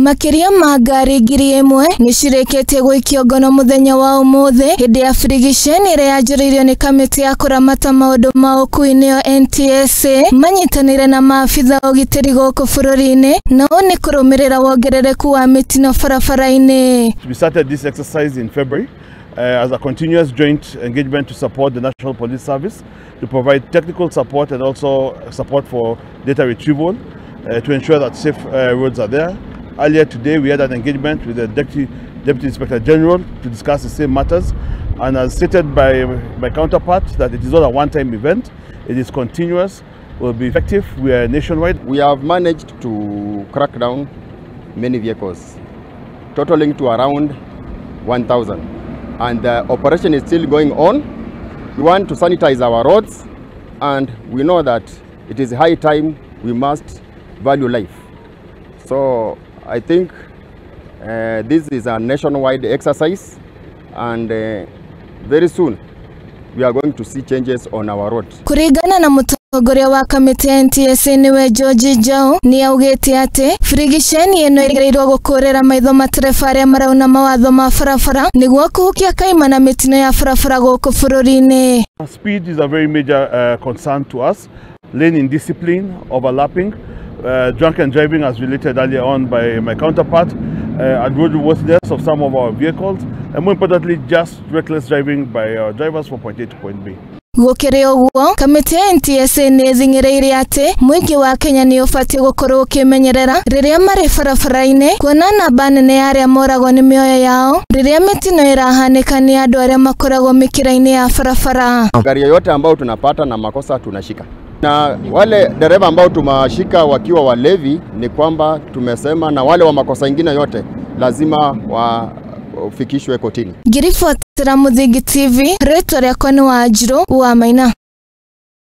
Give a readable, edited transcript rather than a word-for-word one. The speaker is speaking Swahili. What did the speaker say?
Makiria ma ngari ngiri imwe nicireketie guikio ngono muthenya wa umuthi hindi ya birigisheni ire yanjiriirio ni kamiti ya kuramata maundu ma ukuui niyo NTSA manyitaniire na maabitha ugitiri guku bururi-ini na ni kurumirira wongerereku wa mitino barabara-ini. We started this exercise in February as a continuous joint engagement to support the National Police Service, to provide technical support and also support for data retrieval to ensure that safe roads are there. Earlier today, we had an engagement with the Deputy Inspector General to discuss the same matters, and as stated by my counterpart, that it is not a one-time event, it is continuous, will be effective. We are nationwide. We have managed to crack down many vehicles, totaling to around 1,000, and the operation is still going on. We want to sanitize our roads, and we know that it is high time we must value life. So I think this is a nationwide exercise, and very soon we are going to see changes on our roads. Kurigana na mutongoria wa kamiti ya NTSA niwe George Jau ni augite ati birigisheni ino irigereirwo gukurira maitho matereba aria marauna mawatho ma barabara niguo kuhukia kaima na mitino ya barabara guku bururi-ini. Speed is a very major concern to us. Lane indiscipline, overlapping, drunken driving as related earlier on by my counterpart, and roadworthiness of some of our vehicles, and more importantly, just reckless driving by our drivers from point A to point B. Gukiri uguo kamiti ya NTSA ni ithingiriire ati mwingi wa Kenya ni ubatie gukorwo ukimenyerera riria mari barabara-ini kuona namba nene ya aria moragwo ni mioyo yao riria mitino irahanika ni andu aria makoragwo mikira-ini ya barabara. Gari yote ambao tunapata na makosa tunashika, na wale dereva ambao tumashika wakiwa walevi ni kwamba tumesema, na wale wa makosa ingine yote lazima wafikishwe kotini. Ngiribotera Muthingi TV, rĩtwa rĩakwa nĩ Wanjirũ wa Maina.